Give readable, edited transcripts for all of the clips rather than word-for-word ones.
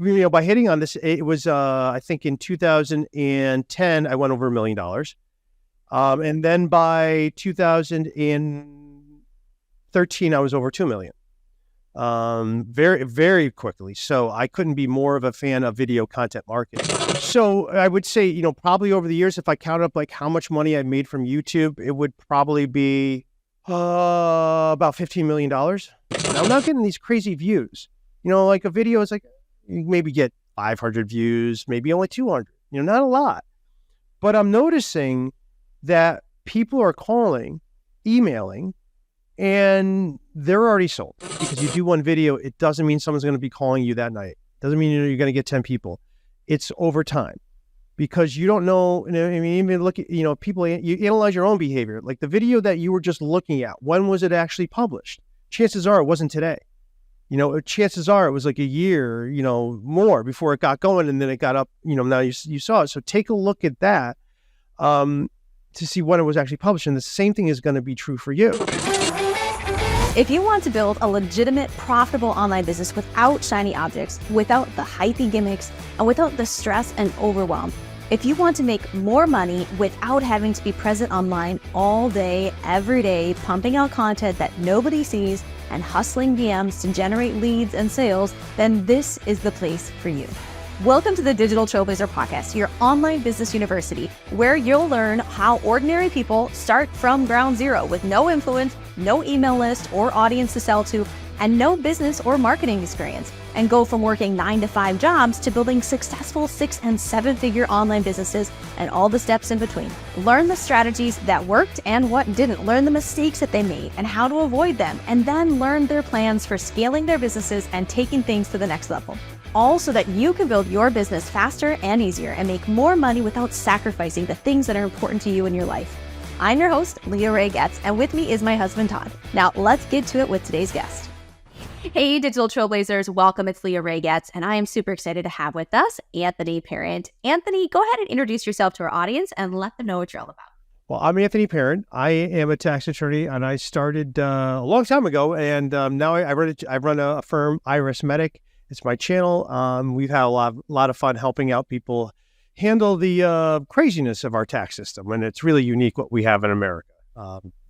by hitting on this, it was, I think in 2010, I went over $1 million. And then by 2013, I was over 2 million. Very, very quickly. So I couldn't be more of a fan of video content marketing. So I would say, probably over the years, if I count up like how much money I made from YouTube, it would probably be about $15 million. Now, I'm not getting these crazy views. Like a video is like, you maybe get 500 views, maybe only 200, not a lot. But I'm noticing that people are calling, emailing, and they're already sold. Because you do one video, it doesn't mean someone's going to be calling you that night. Doesn't mean you're going to get 10 people. It's over time. Because you don't know, even look at, people, you analyze your own behavior. Like the video that you were just looking at, when was it actually published? Chances are it wasn't today. Chances are it was like a year, more before it got going, and then it got up, now you saw it. So take a look at that to see when it was actually published. And the same thing is going to be true for you. If you want to build a legitimate, profitable online business without shiny objects, without the hypey gimmicks, and without the stress and overwhelm, if you want to make more money without having to be present online all day, every day, pumping out content that nobody sees and hustling DMs to generate leads and sales, then this is the place for you. Welcome to the Digital Trailblazer podcast, your online business university, where you'll learn how ordinary people start from ground zero with no influence, no email list or audience to sell to, and no business or marketing experience, and go from working 9-to-5 jobs to building successful 6- and 7-figure online businesses and all the steps in between. Learn the strategies that worked and what didn't. Learn the mistakes that they made and how to avoid them, and then learn their plans for scaling their businesses and taking things to the next level. All so that you can build your business faster and easier and make more money without sacrificing the things that are important to you in your life. I'm your host, Leah Ray Getz, and with me is my husband, Todd. Now, let's get to it with today's guest. Hey, Digital Trailblazers. Welcome. It's Leah Ray Getz, and I am super excited to have with us Anthony Parent. Anthony, go ahead and introduce yourself to our audience and let them know what you're all about. Well, I'm Anthony Parent. I am a tax attorney, and I started a long time ago, and now I run a firm, IRSMedic. It's my channel. We've had a lot of fun helping out people handle the craziness of our tax system, and it's really unique what we have in America.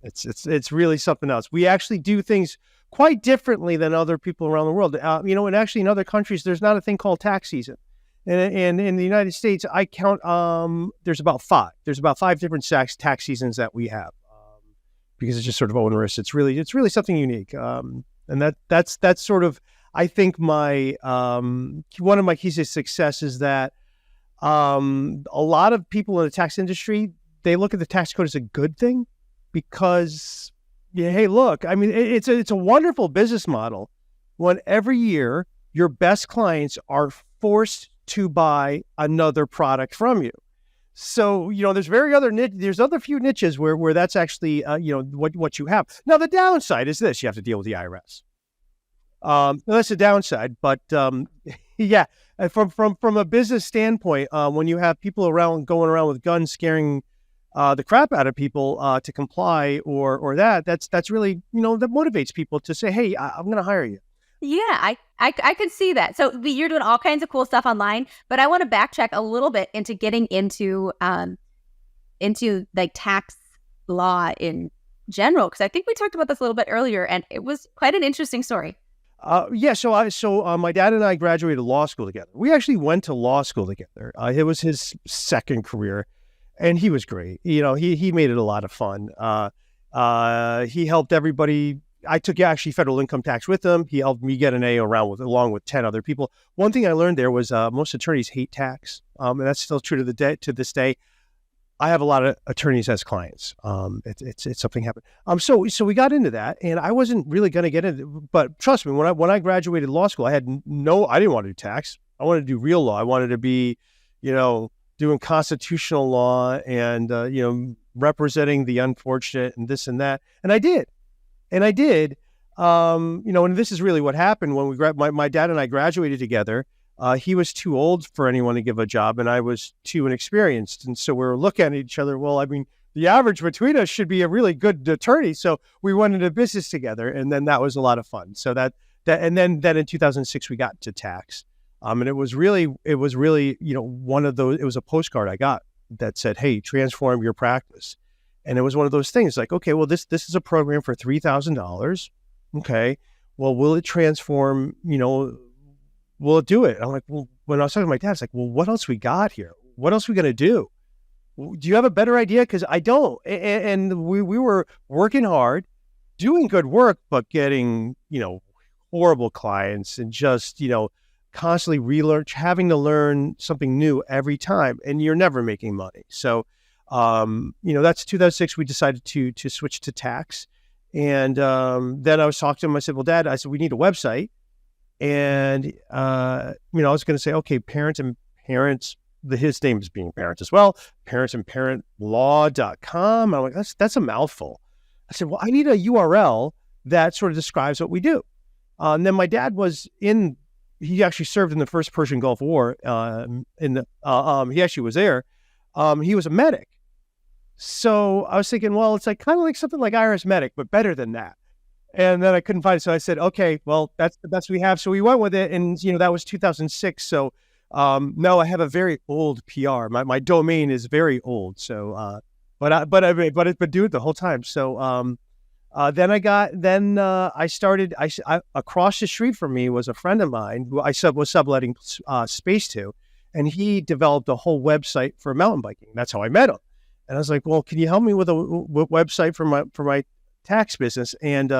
It's really something else. We actually do things quite differently than other people around the world. And actually in other countries, there's not a thing called tax season. And in the United States, I count, there's about 5. There's about 5 different tax seasons that we have because it's just sort of onerous. It's really something unique. And that's sort of, I think one of my keys to success is that a lot of people in the tax industry, they look at the tax code as a good thing because, hey, look, it's a wonderful business model when every year your best clients are forced to buy another product from you. So, there's other few niches where that's actually, what you have. Now, the downside is this: you have to deal with the IRS. That's the downside, but yeah, from a business standpoint, when you have people going around with guns scaring the crap out of people to comply or that's really, that motivates people to say, hey, I'm going to hire you. Yeah, I could see that. So you're doing all kinds of cool stuff online, but I want to backtrack a little bit into getting into like tax law in general, because I think we talked about this a little bit earlier, and it was quite an interesting story. So my dad and I graduated law school together. We actually went to law school together. It was his second career, and he was great. He made it a lot of fun. He helped everybody. I took actually federal income tax with him. He helped me get an A along with 10 other people. One thing I learned there was most attorneys hate tax, and that's still true to this day. I have a lot of attorneys as clients. It's something happened. So we got into that, and I wasn't really going to get into it. But trust me, when I graduated law school, I didn't want to do tax. I wanted to do real law. I wanted to be, doing constitutional law and, representing the unfortunate and this and that. And I did. And this is really what happened when my dad and I graduated together. He was too old for anyone to give a job, and I was too inexperienced. And so we were looking at each other. Well, the average between us should be a really good attorney. So we went into business together, and then that was a lot of fun. So and then in 2006, we got to tax. And it was really, one of those, it was a postcard I got that said, "Hey, transform your practice." And it was one of those things like, okay, well, this is a program for $3,000. Okay. Well, will it transform, will it do it? I'm like, well, when I was talking to my dad, it's like, well, what else we got here? What else are we going to do? Do you have a better idea? Because I don't. And we were working hard, doing good work, but getting, horrible clients and just, constantly having to learn something new every time. And you're never making money. So, that's 2006. We decided to switch to tax. And then I was talking to him. I said, well, Dad, we need a website. And, I was going to say, okay, parents, his name is being Parents as well, parentsandparentlaw.com. I'm like, that's a mouthful. I said, well, I need a URL that sort of describes what we do. And then my dad he actually served in the first Persian Gulf War. He actually was there. He was a medic. So I was thinking, well, it's like kind of like something like IRSMedic, but better than that. And then I couldn't find it. So I said, okay, well, that's the best we have. So we went with it. And, that was 2006. So no, I have a very old PR. My domain is very old. So, but I've been doing it the whole time. So then I started, across the street from me was a friend of mine who I was subletting space to. And he developed a whole website for mountain biking. That's how I met him. And I was like, well, can you help me with a website for my tax business? And,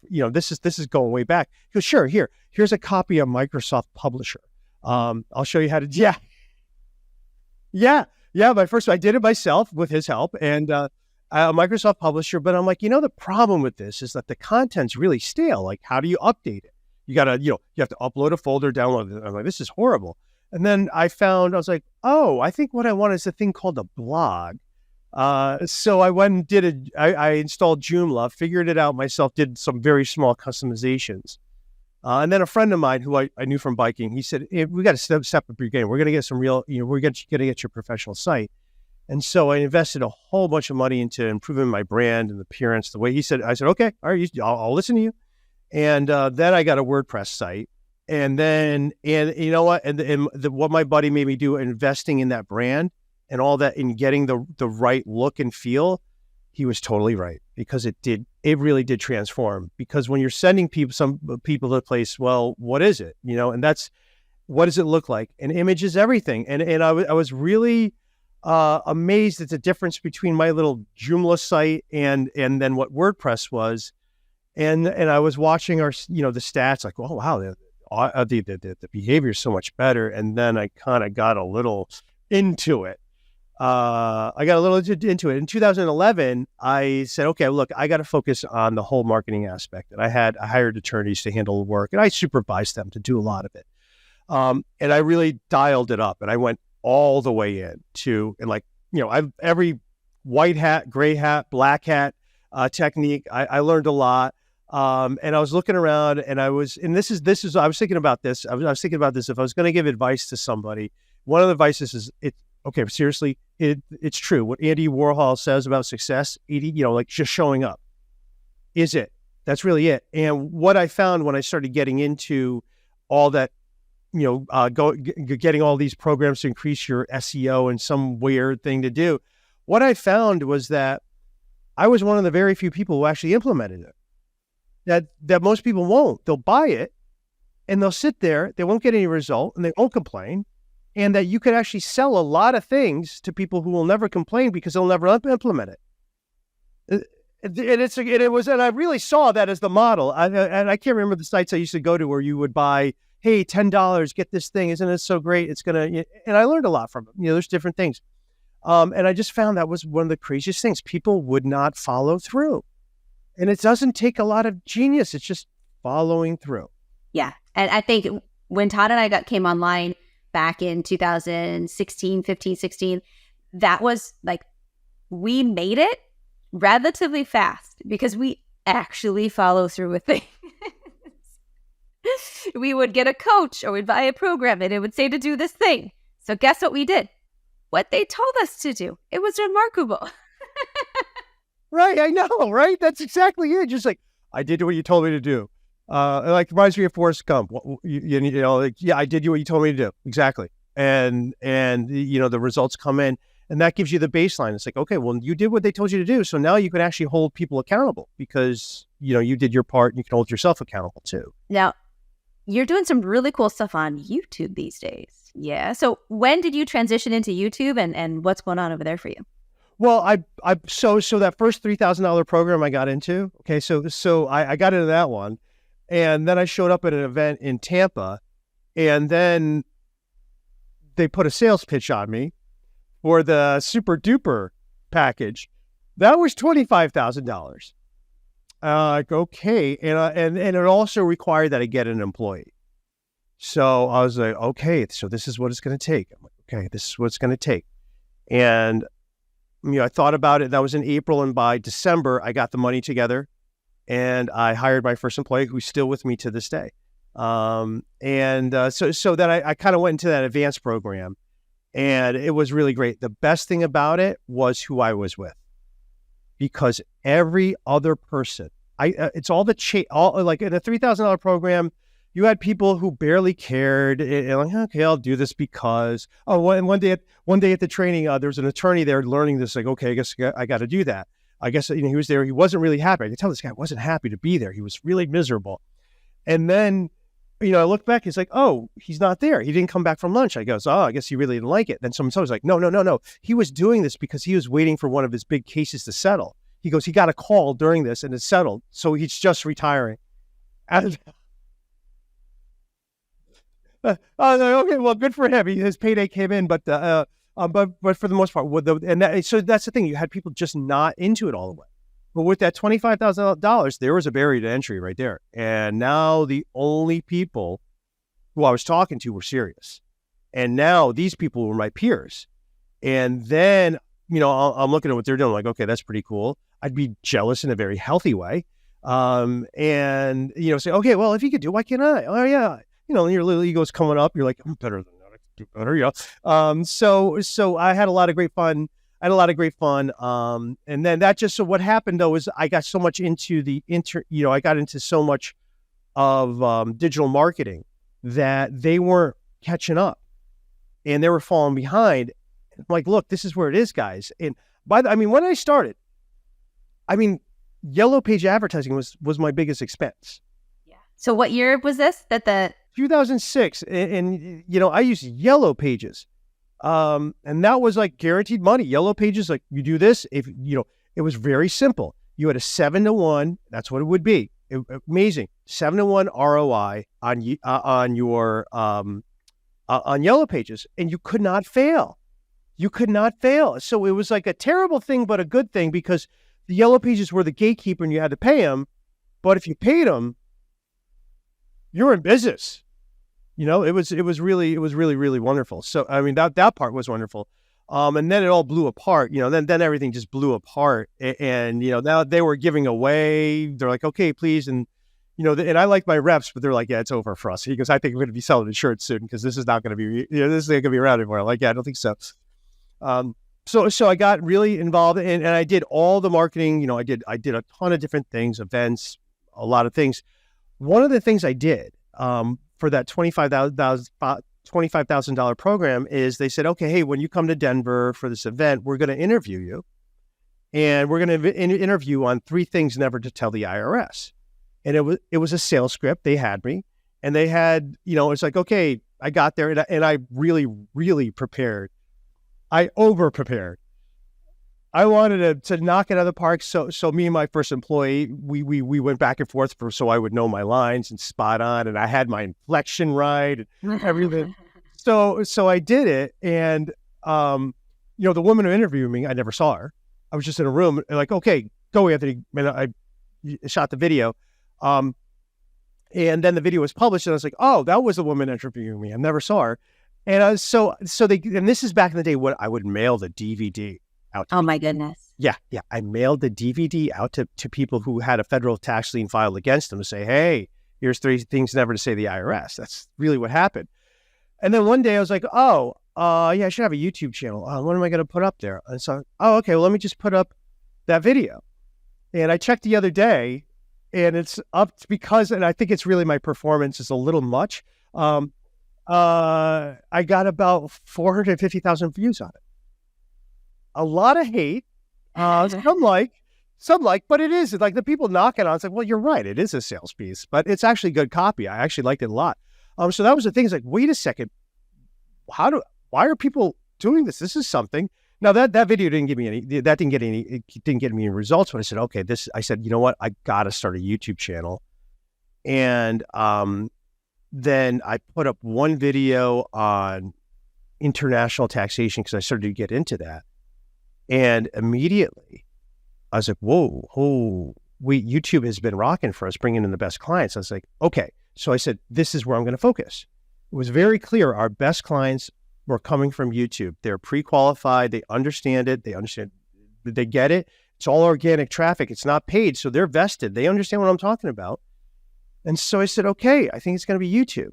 this is going way back. He goes, sure, here's a copy of Microsoft Publisher. I'll show you how to, yeah. I did it myself with his help and, Microsoft Publisher. But I'm like, the problem with this is that the content's really stale. Like, how do you update it? You gotta, you have to upload a folder, download it. I'm like, this is horrible. And then I was like, oh, I think what I want is a thing called a blog. So I went and I installed Joomla, figured it out myself, did some very small customizations. And then a friend of mine who I knew from biking, he said, hey, we got to step up your game. We're going to get some real, we're going to get your professional site. And so I invested a whole bunch of money into improving my brand and appearance the way he said. I said, okay, all right, I'll listen to you. And then I got a WordPress site. And then, you know what? What my buddy made me do, investing in that brand and all that, in getting the right look and feel, he was totally right, because it really did transform. Because when you're sending some people to a place, well, what is it? And that's, what does it look like? And image is everything. And I was really amazed at the difference between my little Joomla site and then what WordPress was. And I was watching the stats, like, oh, wow, the behavior is so much better. And then I kind of got a little into it. In 2011. I said, okay, look, I got to focus on the whole marketing aspect. And I hired attorneys to handle the work, and I supervised them to do a lot of it. And I really dialed it up, and I went all the way in to, and like, every white hat, gray hat, black hat technique. I learned a lot. And I was looking around, and I was thinking about this. I was thinking about this. If I was going to give advice to somebody, one of the advices is, okay, seriously, it's true. What Andy Warhol says about success, like just showing up is it. That's really it. And what I found when I started getting into all that, getting all these programs to increase your SEO and some weird thing to do, what I found was that I was one of the very few people who actually implemented it. That most people won't. They'll buy it and they'll sit there. They won't get any result and they won't complain. And that you could actually sell a lot of things to people who will never complain because they'll never implement it. And I really saw that as the model. And I can't remember the sites I used to go to where you would buy, hey, $10, get this thing. Isn't it so great? It's going to, and I learned a lot from it. There's different things. And I just found that was one of the craziest things. People would not follow through. And it doesn't take a lot of genius. It's just following through. Yeah. And I think when Todd and I came online back in 2016, 15, 16, that was like, we made it relatively fast because we actually follow through with things. We would get a coach or we'd buy a program and it would say to do this thing. So guess what we did? What they told us to do. It was remarkable. Right. I know. Right. That's exactly it. Just like, I did what you told me to do. It like reminds me of Forrest Gump. Like, yeah, I did what you told me to do. Exactly. And the results come in, and that gives you the baseline. It's like, okay, well, you did what they told you to do. So now you can actually hold people accountable because, you did your part and you can hold yourself accountable too. Now, you're doing some really cool stuff on YouTube these days. Yeah. So when did you transition into YouTube and what's going on over there for you? Well, so that first $3,000 program I got into, okay, so I got into that one, and then I showed up at an event in Tampa, and then they put a sales pitch on me for the super duper package. That was $25,000. Like, okay, and it also required that I get an employee. So I was like, okay, so this is what it's going to take. I'm like, okay, this is what it's going to take, and I thought about it. That was in April, and by December, I got the money together, and I hired my first employee, who's still with me to this day. So then I kind of went into that advanced program, and it was really great. The best thing about it was who I was with, because every other person, it's all like in a $3,000 program. You had people who barely cared, and like, okay, I'll do this because, one day at the training, there was an attorney there learning this, like, okay, I guess I got to do that. I guess, he was there. He wasn't really happy. I could tell this guy wasn't happy to be there. He was really miserable. And then, I look back, it's like, oh, he's not there. He didn't come back from lunch. I goes, oh, I guess he really didn't like it. Then someone was like, no. He was doing this because he was waiting for one of his big cases to settle. He goes, he got a call during this and it settled. So he's just retiring. And okay, well, good for him. His payday came in, but for the most part, so that's the thing. You had people just not into it all the way. But with that $25,000, there was a barrier to entry right there. And now the only people who I was talking to were serious. And now these people were my peers. And then, I'm looking at what they're doing, like, okay, that's pretty cool. I'd be jealous in a very healthy way. And say, okay, well, if you could do, why can't I? Oh yeah. Your little ego's coming up. You're like, I'm better than that. I can do better. Yeah. So I had a lot of great fun. And then so what happened though is I got so much into I got into so much of digital marketing that they weren't catching up and they were falling behind. I'm like, look, this is where it is, guys. And when I started, Yellow Page advertising was my biggest expense. Yeah. So what year was this? 2006, and I used Yellow Pages, and that was like guaranteed money. Yellow Pages, like, you do this, if it was very simple. You had a 7-to-1. That's what it would be. Amazing 7-to-1 ROI on your on Yellow Pages, and you could not fail. So it was like a terrible thing, but a good thing, because the Yellow Pages were the gatekeeper, and you had to pay them. But if you paid them, you're in business. It was really, really wonderful. So, that part was wonderful. And then it all blew apart, then everything just blew apart. And, now they were giving away, they're like, okay, please. And, and I like my reps, but they're like, yeah, it's over for us. He goes, I think we're going to be selling insurance soon, because this is not going to be, this is not going to be around anymore. I'm like, yeah, I don't think so. So I got really involved and I did all the marketing. I did a ton of different things, events, a lot of things. One of the things I did for that $25,000 program is they said, okay, hey, when you come to Denver for this event, we're going to interview you. And we're going to interview on 3 things never to tell the IRS. And it was a sales script. They had me, and they had, it's like, okay, I got there and I really, really prepared. I over-prepared. I wanted to knock it out of the park. So me and my first employee, we went back and forth so I would know my lines and spot on, and I had my inflection right and everything. So I did it, and the woman who interviewed me, I never saw her. I was just in a room, and like, okay, go, Anthony. And I shot the video, and then the video was published, and I was like, oh, that was the woman interviewing me. I never saw her, and so this is back in the day when I would mail the DVD out to people. My goodness. Yeah. I mailed the DVD out to people who had a federal tax lien filed against them to say, hey, here's 3 things never to say to the IRS. That's really what happened. And then one day I was like, yeah, I should have a YouTube channel. What am I going to put up there? And so, okay, well, let me just put up that video. And I checked the other day, and it's up because, and I think it's really my performance is a little much. I got about 450,000 views on it. A lot of hate. Some like, but it is like the people knocking on. It's like, well, you're right. It is a sales piece, but it's actually good copy. I actually liked it a lot. So that was the thing. It's like, wait a second. Why are people doing this? This is something. Now that video didn't give me it didn't get me any results. But I said, okay, I said, you know what? I got to start a YouTube channel. And, then I put up one video on international taxation because I started to get into that. And immediately I was like, whoa, YouTube has been rocking for us, bringing in the best clients. I was like, okay. So I said, this is where I'm going to focus. It was very clear. Our best clients were coming from YouTube. They're pre-qualified. They understand it. They get it. It's all organic traffic. It's not paid. So they're vested. They understand what I'm talking about. And so I said, okay, I think it's going to be YouTube.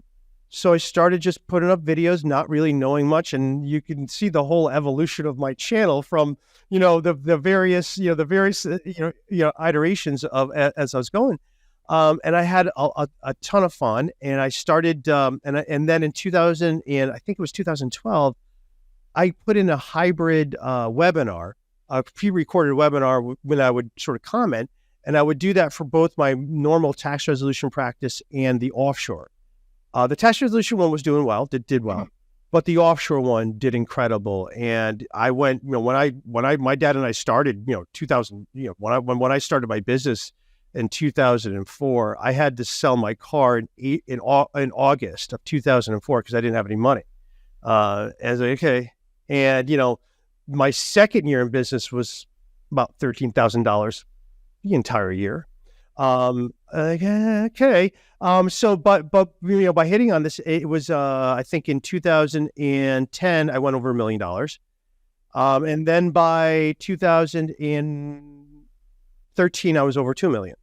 So I started just putting up videos, not really knowing much. And you can see the whole evolution of my channel from, the various iterations of as I was going. And I had a ton of fun, and I started, and then in 2000, and I think it was 2012, I put in a hybrid webinar, a pre-recorded webinar when I would sort of comment, and I would do that for both my normal tax resolution practice and the offshore. The tax resolution one was doing well, did well, but the offshore one did incredible. And I went, my dad and I started, 2000, when I started my business in 2004, I had to sell my car in August of 2004 because I didn't have any money. Okay. And, my second year in business was about $13,000 the entire year. Okay. So, but, by hitting on this, it was, I think in 2010, I went over $1 million. And then by 2013, I was over 2 million.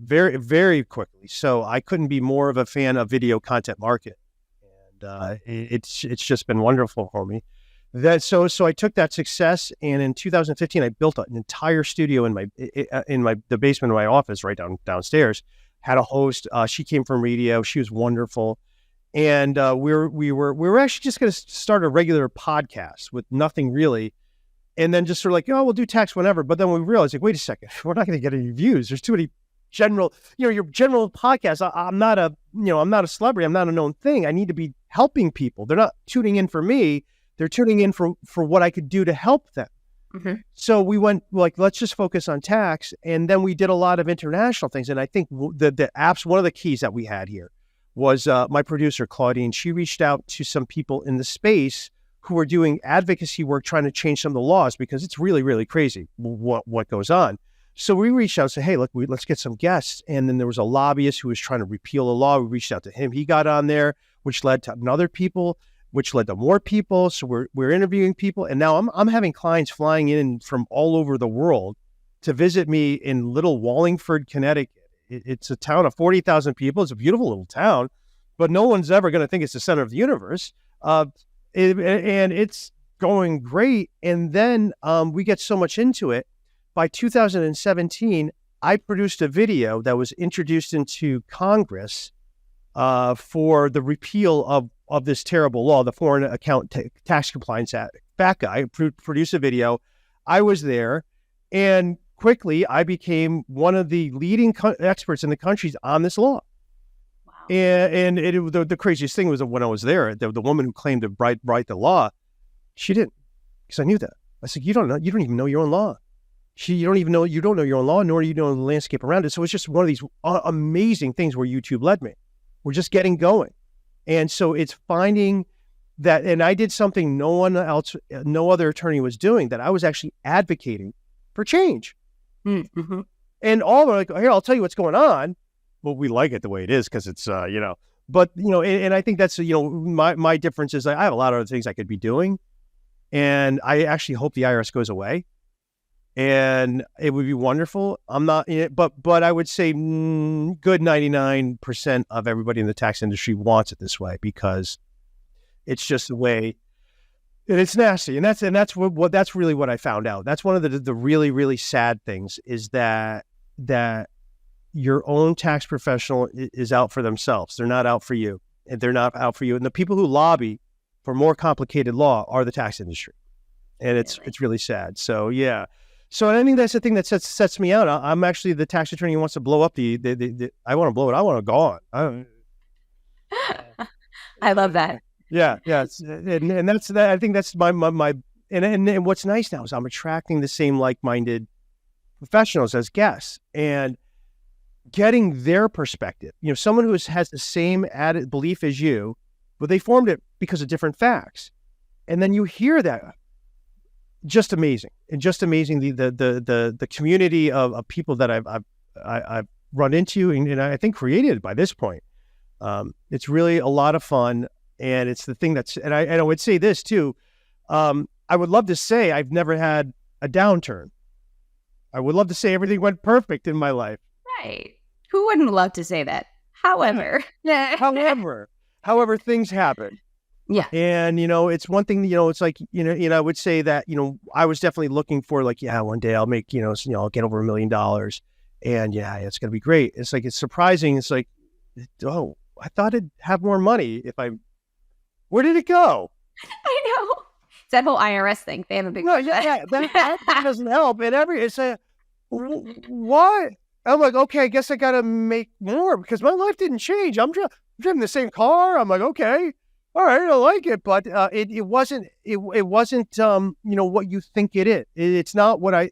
Very, very quickly. So I couldn't be more of a fan of video content marketing. And, it's just been wonderful for me. So I took that success, and in 2015, I built an entire studio in the basement of my office, right downstairs. Had a host. She came from radio. She was wonderful, and we were actually just going to start a regular podcast with nothing really, and then just sort of like, we'll do tax whenever. But then we realized, like, wait a second, we're not going to get any views. There's too many general, your general podcast. I'm not a celebrity. I'm not a known thing. I need to be helping people. They're not tuning in for me. They're tuning in for what I could do to help them. Mm-hmm. So we went like, let's just focus on tax. And then we did a lot of international things. And I think the apps, one of the keys that we had here was my producer, Claudine. She reached out to some people in the space who were doing advocacy work, trying to change some of the laws, because it's really, really crazy what goes on. So we reached out and said, hey, look, let's get some guests. And then there was a lobbyist who was trying to repeal a law. We reached out to him. He got on there, which led to other people, which led to more people. So we're interviewing people. And now I'm having clients flying in from all over the world to visit me in little Wallingford, Connecticut. It's a town of 40,000 people. It's a beautiful little town, but no one's ever going to think it's the center of the universe. And it's going great. And then we get so much into it. By 2017, I produced a video that was introduced into Congress for the repeal of this terrible law, the Foreign Account Tax Compliance Act. FATCA. I produced a video. I was there, and quickly I became one of the leading experts in the country on this law. Wow. And the craziest thing was that when I was there, the woman who claimed to write the law, she didn't, because I knew that. I said, you don't even know your own law. You don't know your own law, nor do you know the landscape around it. So it's just one of these amazing things where YouTube led me. We're just getting going. And so it's finding that, and I did something no other attorney was doing, that I was actually advocating for change. Mm-hmm. And all are like, here, I'll tell you what's going on. Well, we like it the way it is because it's, but, and I think that's, my difference is I have a lot of other things I could be doing. And I actually hope the IRS goes away. And it would be wonderful. I'm not in it, but I would say good 99% of everybody in the tax industry wants it this way, because it's just the way, and it's nasty. And that's really what I found out. That's one of the really, really sad things, is that your own tax professional is out for themselves. They're not out for you. And they're not out for you. And the people who lobby for more complicated law are the tax industry. And it's really sad. So, yeah. So I think that's the thing that sets me out. I'm actually the tax attorney who wants to blow up I want to blow it. I want to go on. I love that. Yeah. And that's that. I think that's my and what's nice now is I'm attracting the same like-minded professionals as guests and getting their perspective. Someone who has the same added belief as you, but they formed it because of different facts. And then you hear that. Just amazing. And just amazing the community of people that I've run into and I think created by this point. It's really a lot of fun. And it's the thing and I would say this too. I would love to say I've never had a downturn. I would love to say everything went perfect in my life. Right. Who wouldn't love to say that? However, things happen. Yeah. And, it's one thing, it's like, I would say that, I was definitely looking for like, yeah, one day I'll make, I'll get over $1 million and yeah, it's going to be great. It's like, it's surprising. It's like, oh, I thought I'd have more money where did it go? I know. It's that whole IRS thing. They have a big. No, yeah, that doesn't help. And it's like, what? I'm like, okay, I guess I got to make more because my life didn't change. I'm driving the same car. I'm like, okay, all right, I like it, but it wasn't what you think it is. It's not what I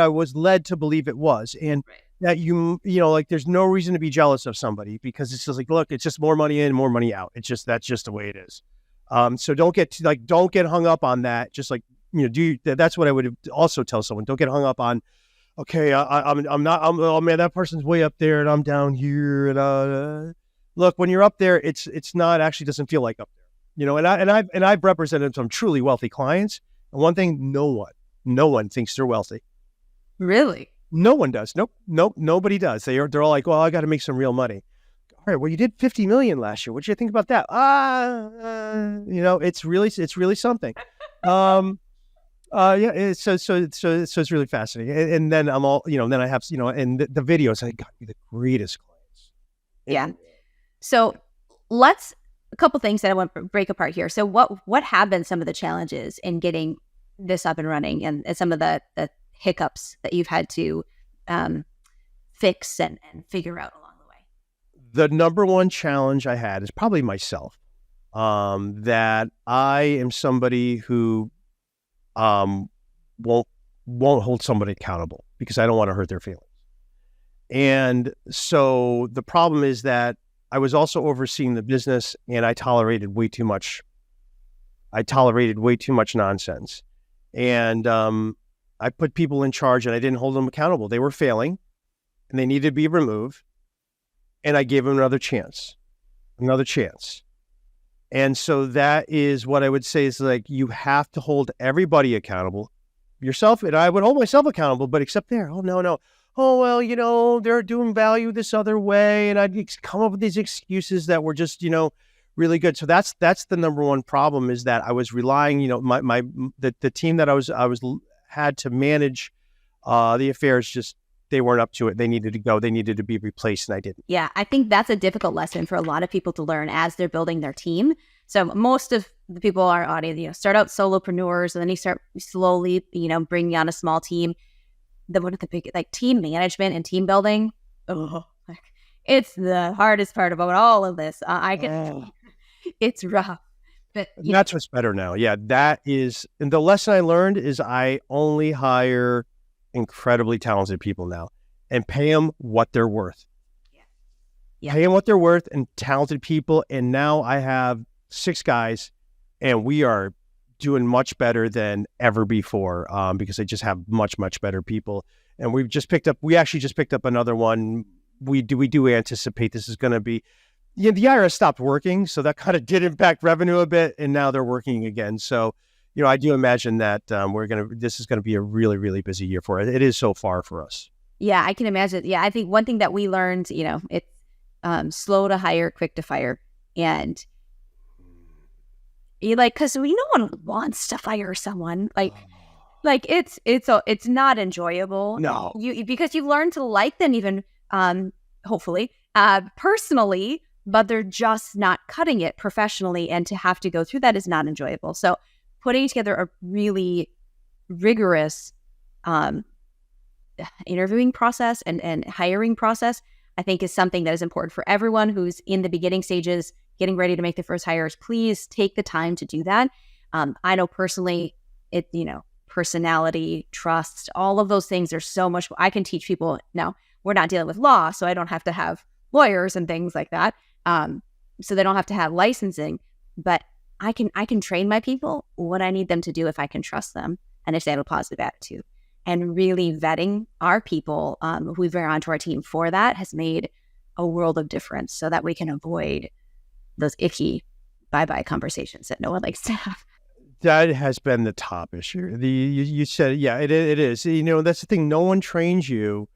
was led to believe it was, and that like there's no reason to be jealous of somebody because it's just like, look, it's just more money in, more money out. That's just the way it is. So don't get hung up on that. Just like, that's what I would also tell someone. Don't get hung up on, okay, oh man, that person's way up there and I'm down here. And, look, when you're up there, it's not actually doesn't feel like up there, and I've represented some truly wealthy clients. And one thing, no one thinks they're wealthy. Really? No one does. Nope. Nobody does. They're all like, well, I got to make some real money. All right, well, you did 50 million last year. What did you think about that? It's really something. So it's really fascinating. And then I'm all, then I have, and the videos, I got the greatest clients. Yeah. So a couple things that I want to break apart here. So what have been some of the challenges in getting this up and running and some of the hiccups that you've had to fix and figure out along the way? The number one challenge I had is probably myself. That I am somebody who won't hold somebody accountable because I don't want to hurt their feelings. And so the problem is that I was also overseeing the business and I tolerated way too much. Nonsense. And I put people in charge and I didn't hold them accountable. They were failing and they needed to be removed. And I gave them another chance. And so that is what I would say is like, you have to hold everybody accountable. Yourself, and I would hold myself accountable, but except there, oh, no. Oh, well, they're doing value this other way. And I'd come up with these excuses that were just, really good. So that's the number one problem is that I was relying, the team that I was had to manage the affairs, just they weren't up to it. They needed to go. They needed to be replaced, and I didn't. Yeah, I think that's a difficult lesson for a lot of people to learn as they're building their team. So most of the people in our audience, start out solopreneurs, and then you start slowly, bringing on a small team. One of the big team management and team building. It's the hardest part about all of this. It's rough, but that's what's better now. Yeah, that is. And the lesson I learned is I only hire incredibly talented people now and pay them what they're worth. Yeah. Pay them what they're worth and talented people. And now I have 6 guys and we are doing much better than ever before because I just have much, much better people. And we actually just picked up another one. We do anticipate this is going to be, the IRS stopped working. So that kind of did impact revenue a bit. And now they're working again. So, I do imagine that this is going to be a really, really busy year for it. It is so far for us. Yeah, I can imagine. Yeah, I think one thing that we learned, it's slow to hire, quick to fire. And because no one wants to fire someone. It's not enjoyable. No. Because you learn to like them even hopefully, personally, but they're just not cutting it professionally. And to have to go through that is not enjoyable. So putting together a really rigorous interviewing process and hiring process, I think is something that is important for everyone who's in the beginning stages, getting ready to make the first hires. Please take the time to do that. I know personally, personality, trust, all of those things. There's so much I can teach people. Now, we're not dealing with law, so I don't have to have lawyers and things like that. So they don't have to have licensing, but I can train my people what I need them to do if I can trust them and if they have a positive attitude. And really vetting our people who we bring onto our team for that has made a world of difference, so that we can avoid those icky bye-bye conversations that no one likes to have. That has been the top issue. You said, yeah, it is. That's the thing. No one trains you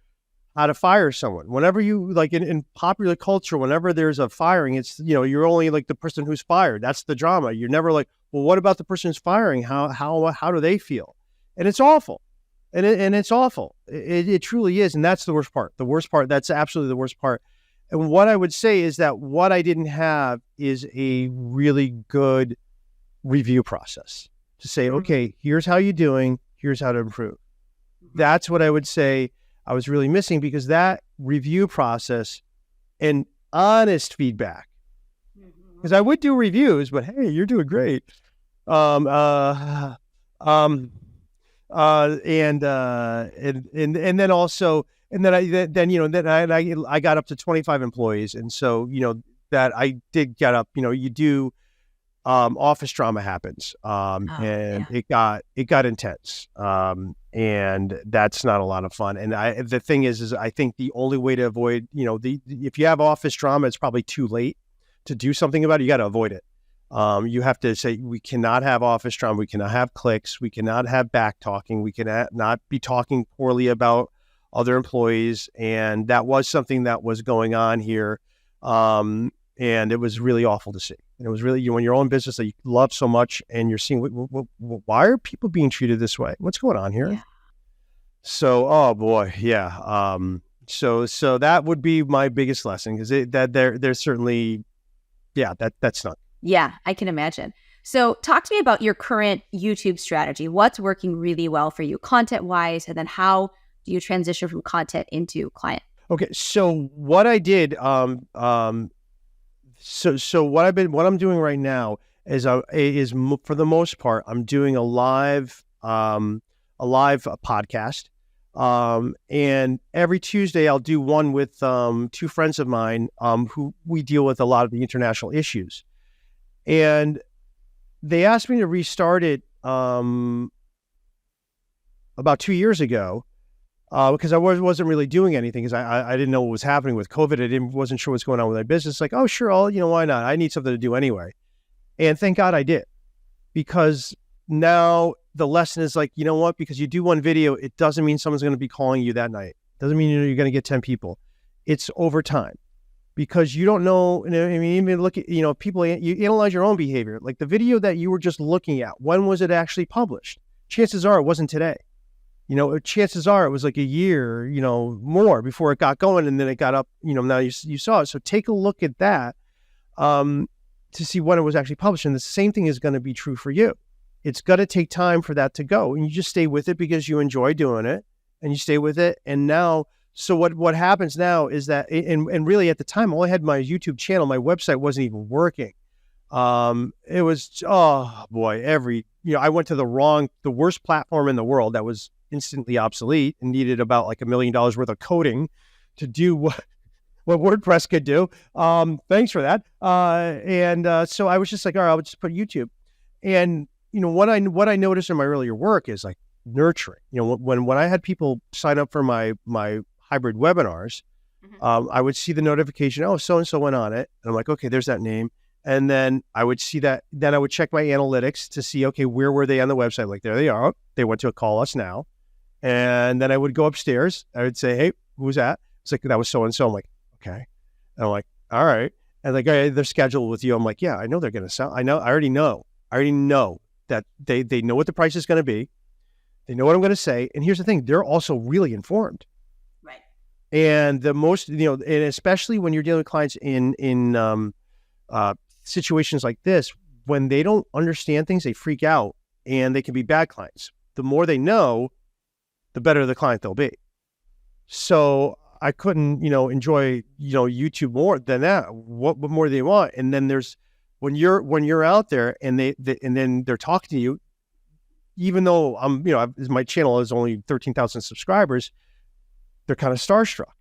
how to fire someone. Whenever you, like in popular culture, whenever there's a firing, it's, you're only like the person who's fired. That's the drama. You're never like, well, what about the person who's firing? How do they feel? And it's awful. And it's awful. It truly is. And that's the worst part. The worst part, that's absolutely the worst part. And what I would say is that what I didn't have is a really good review process to say, okay, here's how you're doing. Here's how to improve. That's what I would say I was really missing, because that review process and honest feedback, because I would do reviews, but hey, you're doing great. And then also, and then I got up to 25 employees. And so, that I did get up, you do, office drama happens. It got intense. And that's not a lot of fun. And the thing is I think the only way to avoid, if you have office drama, it's probably too late to do something about it. You got to avoid it. You have to say, we cannot have office drama. We cannot have cliques. We cannot have back talking. We cannot not be talking poorly about other employees. And that was something that was going on here. And it was really awful to see. And it was really, when your own business that you love so much and you're seeing, why are people being treated this way? What's going on here? Yeah. So, oh boy. Yeah. So that would be my biggest lesson, because there's certainly, that's not. Yeah, I can imagine. So talk to me about your current YouTube strategy. What's working really well for you content-wise, and then how do you transition from content into client? Okay, so what I did, so what I'm doing right now is for the most part, I'm doing a live podcast, and every Tuesday I'll do one with two friends of mine who we deal with a lot of the international issues. And they asked me to restart it about 2 years ago because I wasn't really doing anything, because I didn't know what was happening with COVID. I wasn't sure what's going on with my business. Like, oh, sure, why not? I need something to do anyway. And thank God I did, because now the lesson is like, you know what? Because you do one video, it doesn't mean someone's going to be calling you that night. It doesn't mean you're going to get 10 people. It's over time. Because you don't know, even look at, people, you analyze your own behavior. Like the video that you were just looking at, when was it actually published? Chances are it wasn't today. Chances are it was like a year, more before it got going, and then it got up, now you saw it. So take a look at that to see when it was actually published. And the same thing is going to be true for you. It's going to take time for that to go, and you just stay with it because you enjoy doing it, and you stay with it. And now, so what happens now is that, and really at the time, all I had my YouTube channel, my website wasn't even working. It was, oh boy, I went to the worst platform in the world that was instantly obsolete and needed about like $1 million worth of coding to do what WordPress could do. Thanks for that. So I was just like, all right, I'll just put YouTube. And, what I noticed in my earlier work is like nurturing, when I had people sign up for my hybrid webinars, I would see the notification, oh, so-and-so went on it. And I'm like, okay, there's that name. And then I would see that, then I would check my analytics to see, okay, where were they on the website? Like, there they are. They went to a Call Us Now. And then I would go upstairs. I would say, hey, who's that? It's like, that was so-and-so. I'm like, okay. And I'm like, all right. And like, they're scheduled with you. I'm like, yeah, I know they're going to sell. I already know that they know what the price is going to be. They know what I'm going to say. And here's the thing. They're also really informed. Right. And the most, and especially when you're dealing with clients in situations like this, when they don't understand things, they freak out, and they can be bad clients. The more they know, the better the client they'll be. So I couldn't, enjoy, YouTube more than that. What more do they want? And then there's when you're out there and and then they're talking to you, even though my channel is only 13,000 subscribers, they're kind of starstruck,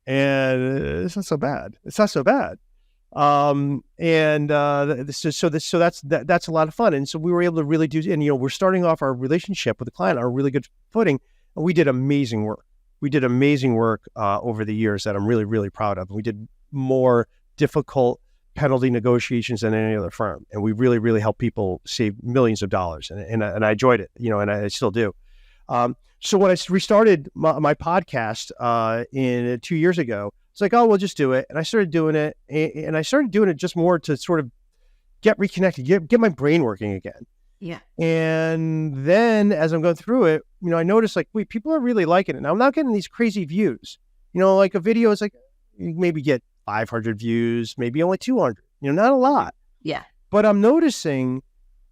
and it's not so bad. It's not so bad. So that's a lot of fun. And so we were able to really do, and we're starting off our relationship with the client on a really good footing. And we did amazing work. Over the years that I'm really, really proud of. We did more difficult penalty negotiations than any other firm. And we really, really helped people save millions of dollars. And I enjoyed it, and I still do. So when I restarted my podcast in 2 years ago, it's like, oh, we'll just do it. And I started doing it. And I started doing it just more to sort of get reconnected, get my brain working again. Yeah. And then as I'm going through it, I noticed like, wait, people are really liking it. Now I'm not getting these crazy views. Like a video is like, you maybe get 500 views, maybe only 200, not a lot. Yeah. But I'm noticing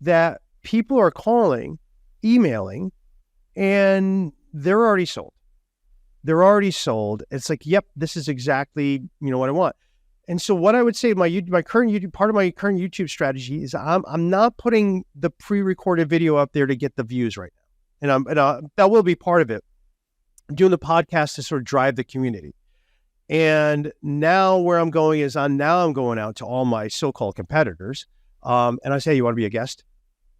that people are calling, emailing, and they're already sold. It's like, yep, this is exactly, what I want. And so what I would say, part of my current YouTube strategy is I'm not putting the pre-recorded video up there to get the views right now. And that will be part of it. I'm doing the podcast to sort of drive the community. And now where I'm going is I'm going out to all my so-called competitors. And I say, you want to be a guest?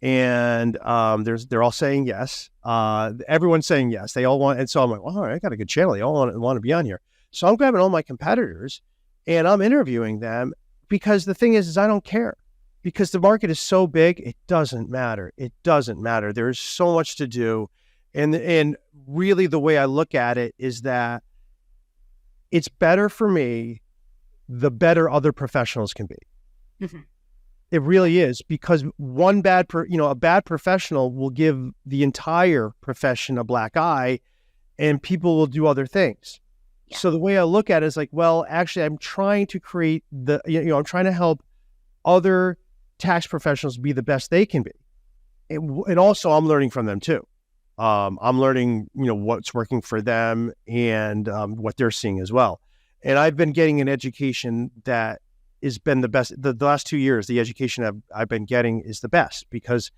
And they're all saying yes. Everyone's saying yes. They all want, and so I'm like, well, all right, I got a good channel. They all want to be on here. So I'm grabbing all my competitors and I'm interviewing them, because the thing is I don't care, because the market is so big. It doesn't matter. There's so much to do. And really the way I look at it is that it's better for me, the better other professionals can be. Mm-hmm. It really is, because a bad professional will give the entire profession a black eye, and people will do other things. Yeah. So the way I look at it is like, well, actually, I'm trying to create I'm trying to help other tax professionals be the best they can be. And also I'm learning from them too. I'm learning, what's working for them and what they're seeing as well. And I've been getting an education that has been the best. The last 2 years, the education I've been getting is the best, because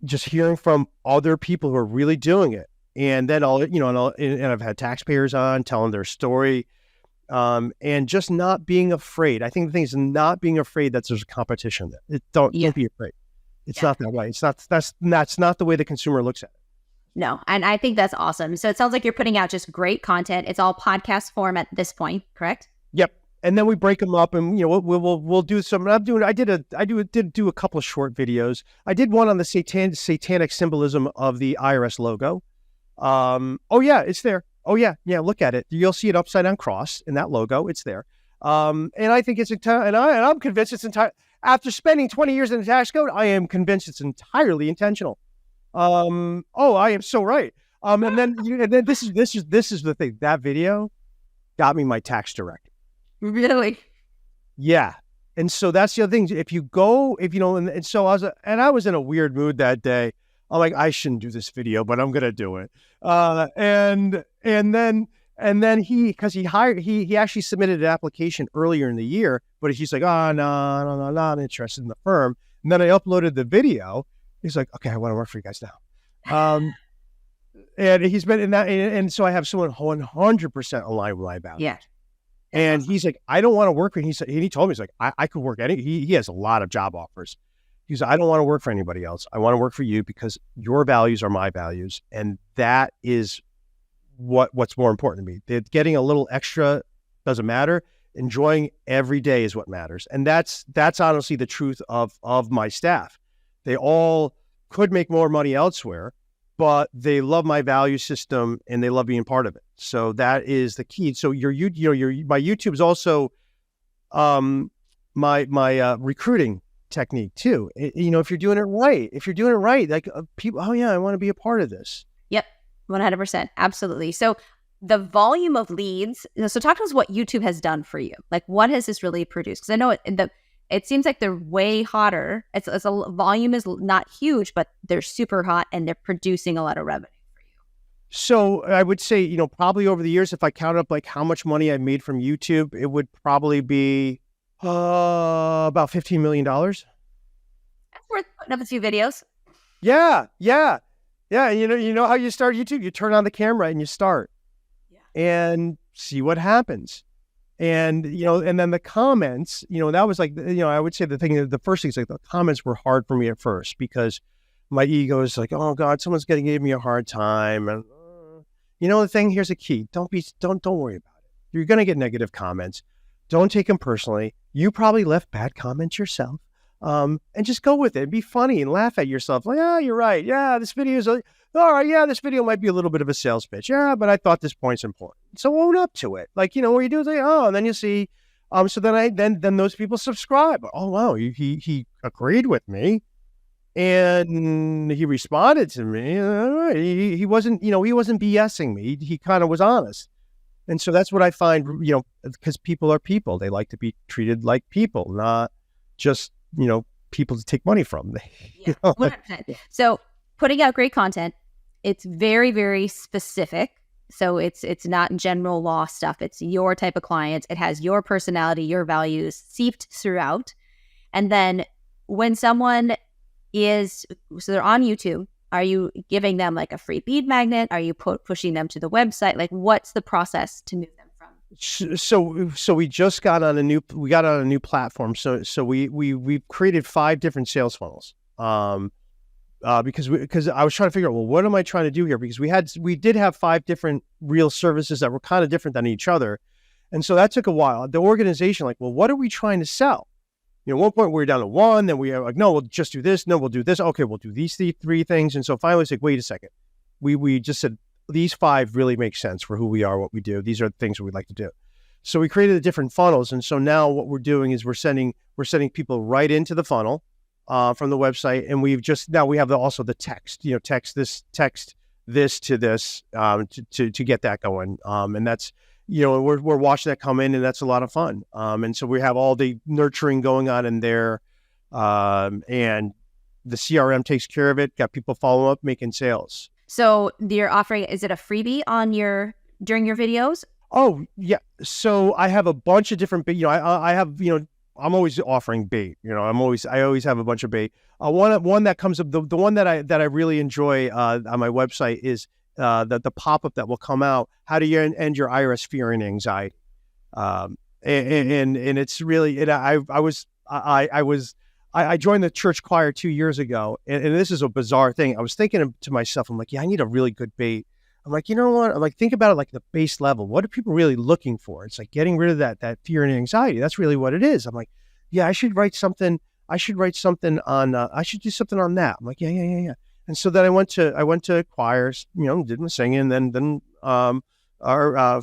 just hearing from other people who are really doing it. And then and I've had taxpayers on telling their story, and just not being afraid. I think the thing is not being afraid that there's a competition there. Don't be afraid. It's not that way. It's not, that's not the way the consumer looks at it. No. And I think that's awesome. So it sounds like you're putting out just great content. It's all podcast form at this point, correct? Yep. And then we break them up, and we'll do some. I did do a couple of short videos. I did one on the satanic symbolism of the IRS logo. Oh yeah, it's there. Oh yeah, look at it. You'll see an upside down cross in that logo. It's there. And I think it's I'm convinced it's entire. After spending 20 years in the tax code, I am convinced it's entirely intentional. I am so right. And then this is the thing. That video got me my tax director. Really? Yeah. And so that's the other thing. So I was in a weird mood that day. I'm like, I shouldn't do this video, but I'm going to do it. And then he actually submitted an application earlier in the year, but he's like, oh, no, not interested in the firm. And then I uploaded the video. He's like, okay, I want to work for you guys now. And he's been in that. And so I have someone 100% aligned with my values. Yeah. And he's like, I don't want to work for, he told me, he's like, I could work he has a lot of job offers. He's like, I don't want to work for anybody else. I want to work for you because your values are my values. And that is what's more important to me. That getting a little extra doesn't matter. Enjoying every day is what matters. And that's honestly the truth of my staff. They all could make more money elsewhere, but they love my value system and they love being part of it. So that is the key. So my YouTube is also my recruiting technique too. If you're doing it right, like people, oh yeah, I want to be a part of this. Yep. 100%. Absolutely. So the volume of leads. So talk to us what YouTube has done for you. Like, what has this really produced? Because I know it seems like they're way hotter. It's a volume is not huge, but they're super hot and they're producing a lot of revenue for you. So I would say, you know, probably over the years, if I count up like how much money I made from YouTube, it would probably be about $15 million. That's worth putting up a few videos. Yeah. You know how you start YouTube? You turn on the camera and you start and see what happens. And, you know, and then the comments, you know, that was like, you know, I would say the first thing is like the comments were hard for me at first because my ego is like, oh God, someone's going to give me a hard time. And, you know, the thing, here's a key. Don't worry about it. You're going to get negative comments. Don't take them personally. You probably left bad comments yourself. And just go with it. Be funny and laugh at yourself. Like, oh, you're right. Yeah, this video is all right. Yeah, this video might be a little bit of a sales pitch. Yeah, but I thought this point's important. So own up to it. Like, you know, what you do is like, oh, and then you see, so then those people subscribe. Oh, wow, he agreed with me. And he responded to me. He wasn't, you know, he wasn't BSing me. He kind of was honest. And so that's what I find, you know, because people are people. They like to be treated like people, not just, you know, people to take money from. Yeah, 100%. So putting out great content, it's very, very specific. So it's not general law stuff. It's your type of client. It has your personality, your values seeped throughout. And then when someone so they're on YouTube, are you giving them like a free bead magnet? Are you pushing them to the website? Like, what's the process to move them from? So we just got on a new platform. So we've created 5 different sales funnels. Because I was trying to figure out, well, what am I trying to do here? Because we did have 5 different real services that were kind of different than each other. And so that took a while. The organization, like, well, what are we trying to sell? You know, at one point we were down to 1, then we were like, no, we'll just do this. No, we'll do this. Okay, we'll do these 3 things. And so finally it's like, wait a second. We just said, these 5 really make sense for who we are, what we do. These are the things we'd like to do. So we created the different funnels. And so now what we're doing is we're sending people right into the funnel from the website. And we have also the text, you know, text this to this to get that going. And that's, you know, we're watching that come in, and that's a lot of fun. And so we have all the nurturing going on in there. And the CRM takes care of it, got people following up, making sales. So you're offering, is it a freebie during your videos? Oh yeah. So I have a bunch of different, you know, I have, you know, I'm always offering bait, you know, I always have a bunch of bait. One that comes up, the one that I really enjoy, on my website is, the pop-up that will come out. How do you end your IRS fear and anxiety? And it's really, and I joined the church choir 2 years ago, and this is a bizarre thing. I was thinking to myself, I'm like, yeah, I need a really good bait. I'm like, you know what? I'm like, think about it like the base level. What are people really looking for? It's like getting rid of that fear and anxiety. That's really what it is. I'm like, yeah, I should write something on, I should do something on that. I'm like, yeah. And so then I went to choirs, you know, did my singing. Then our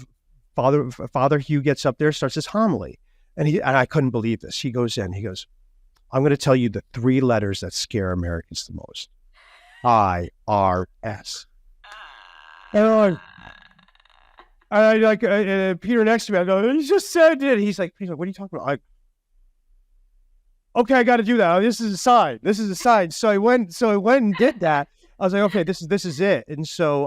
Father Hugh gets up there, starts his homily. And I couldn't believe this. He goes, I'm going to tell you the 3 letters that scare Americans the most. IRS. And Peter next to me, I go, he just said it. He's like, what are you talking about? Okay, I got to do that. This is a sign. So I went and did that. I was like, okay, this is it. And so,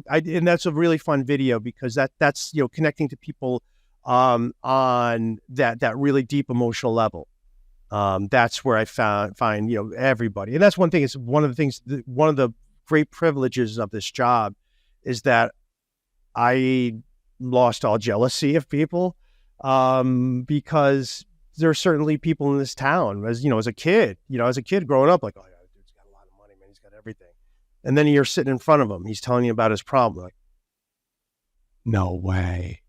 and that's a really fun video because that's, you know, connecting to people, on that really deep emotional level. That's where I find, you know, everybody. And that's one thing, it's one of the great privileges of this job is that I lost all jealousy of people, because there are certainly people in this town, as a kid growing up, like, oh yeah, dude's got a lot of money, man, he's got everything. And then you're sitting in front of him, he's telling you about his problem, like, no way.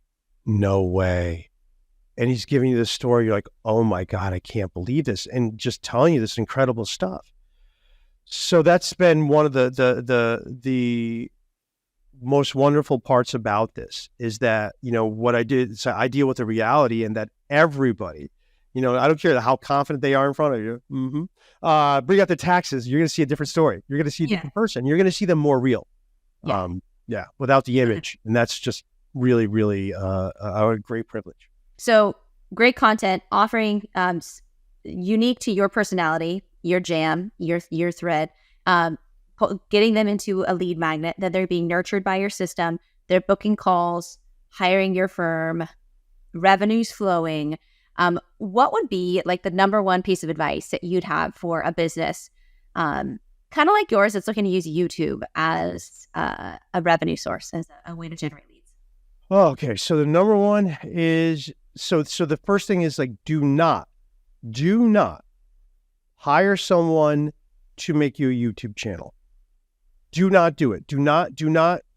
And he's giving you this story, you're like, oh my God, I can't believe this, and just telling you this incredible stuff. So that's been one of the most wonderful parts about this, is that, you know, what I did, so I deal with the reality, and that everybody, you know, I don't care how confident they are in front of you. Bring out the taxes, you're going to see a different story. You're going to see a different person. You're going to see them more real. Without the image. And that's just really, really a great privilege. So great content, offering unique to your personality, your jam, your thread, getting them into a lead magnet, that they're being nurtured by your system, they're booking calls, hiring your firm, revenues flowing. What would be like the number one piece of advice that you'd have for a business, kind of like yours, that's looking to use YouTube as a revenue source, as a way to generate leads? Okay, so the number one is, so the first thing is like, do not hire someone to make you a YouTube channel. Do not do it. Do not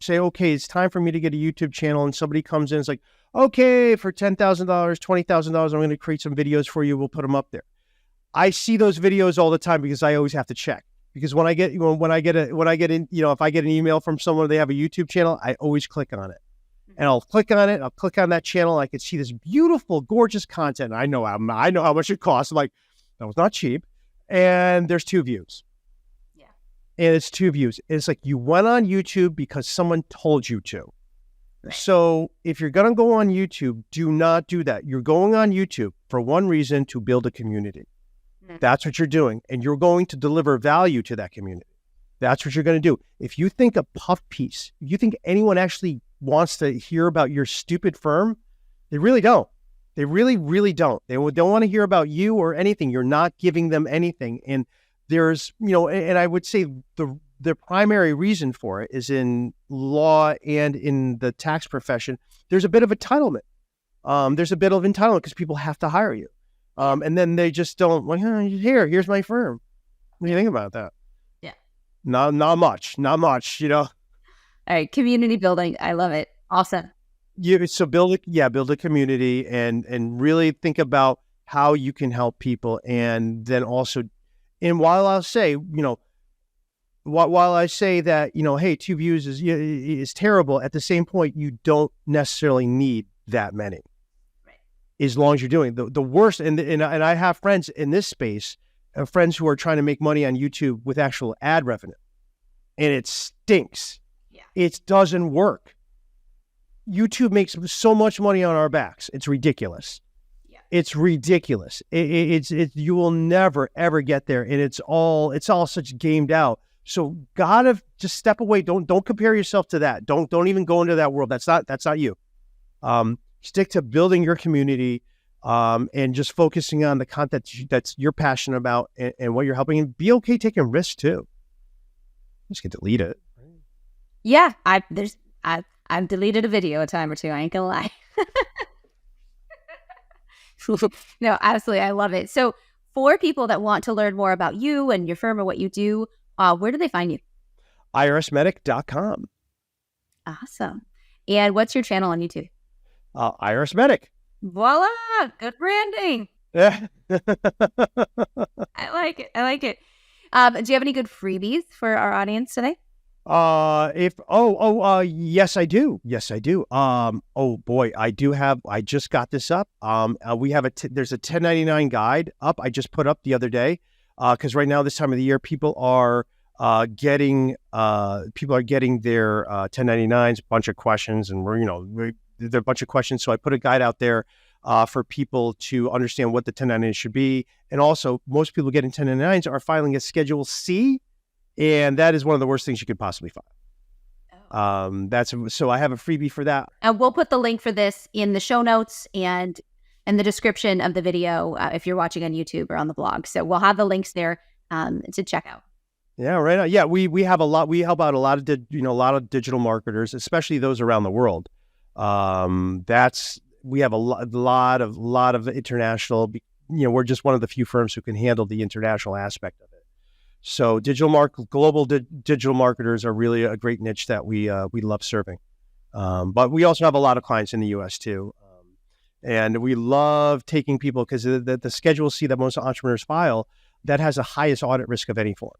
say, okay, it's time for me to get a YouTube channel, and somebody comes in and is like, okay, for $10,000, $20,000, I'm going to create some videos for you. We'll put them up there. I see those videos all the time because I always have to check. Because when I get in, if I get an email from someone, they have a YouTube channel, I always click on it. And I'll click on it. I'll click on that channel. I can see this beautiful, gorgeous content. I know how much it costs. I'm like, that was not cheap. And there's 2 views. Yeah. And it's 2 views. It's like you went on YouTube because someone told you to. Right. So if you're going to go on YouTube, do not do that. You're going on YouTube for one reason: to build a community. Mm-hmm. That's what you're doing. And you're going to deliver value to that community. That's what you're going to do. If you think a puff piece, if you think anyone actually wants to hear about your stupid firm, they really don't. They really, really don't. They don't want to hear about you or anything. You're not giving them anything. And there's, and I would say the primary reason for it is in law and in the tax profession. There's a bit of entitlement. There's a bit of entitlement because people have to hire you. And then they just don't, like, here's my firm. What do you think about that? Yeah. Not much. All right, community building. I love it. Awesome. So build a community and really think about how you can help people. And then also, and while I say that, hey, 2 views is terrible, at the same point, you don't necessarily need that many. Right. As long as you're doing the worst. And I have friends in this space, friends who are trying to make money on YouTube with actual ad revenue, and it stinks. It doesn't work. YouTube makes so much money on our backs. It's ridiculous. Yeah. It's ridiculous. You will never, ever get there. And it's all such gamed out. So gotta just step away. Don't compare yourself to that. Don't even go into that world. That's not you. Stick to building your community, and just focusing on the content that's you're passionate about and what you're helping, and be okay taking risks too. Just get to delete it. Yeah, I've deleted a video a time or two. I ain't gonna lie. No, absolutely, I love it. So, for people that want to learn more about you and your firm or what you do, where do they find you? IRSMedic.com. Awesome. And what's your channel on YouTube? IRSMedic. Voila! Good branding. Yeah. I like it. Do you have any good freebies for our audience today? Yes, I do. Oh boy, I just got this up. We have there's a 1099 guide up. I just put up the other day. Cause right now, this time of the year, people are getting their 1099s, a bunch of questions, and there are a bunch of questions. So I put a guide out there, for people to understand what the 1099 should be. And also, most people getting 1099s are filing a Schedule C. And that is one of the worst things you could possibly file. So I have a freebie for that. And we'll put the link for this in the show notes and in the description of the video, if you're watching on YouTube or on the blog. So we'll have the links there to check out. Yeah, right on. Yeah, we have a lot. We help out a lot of digital marketers, especially those around the world. We have a lot of international. We're just one of the few firms who can handle the international aspect of it. So global digital marketers are really a great niche that we love serving. But we also have a lot of clients in the U.S. too. And we love taking people because the Schedule C that most entrepreneurs file, that has the highest audit risk of any form.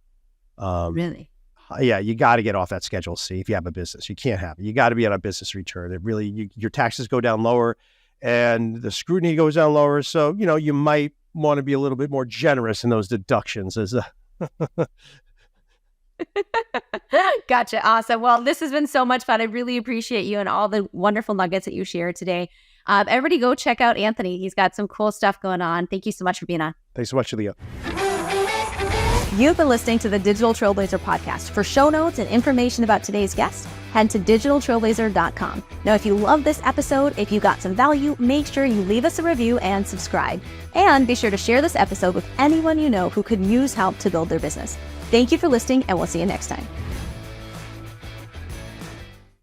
Really? Yeah, you got to get off that Schedule C if you have a business. You can't have it. You got to be on a business return. It really, your taxes go down lower and the scrutiny goes down lower. So, you might want to be a little bit more generous in those deductions as Gotcha. Awesome. Well, this has been so much fun. I really appreciate you and all the wonderful nuggets that you shared today. Everybody go check out Anthony. He's got some cool stuff going on. Thank you so much for being on. Thanks so much, Leah. You've been listening to the Digital Trailblazer podcast. For show notes and information about today's guest, head to digitaltrailblazer.com. Now, if you love this episode, if you got some value, make sure you leave us a review and subscribe. And be sure to share this episode with anyone you know who could use help to build their business. Thank you for listening, and we'll see you next time.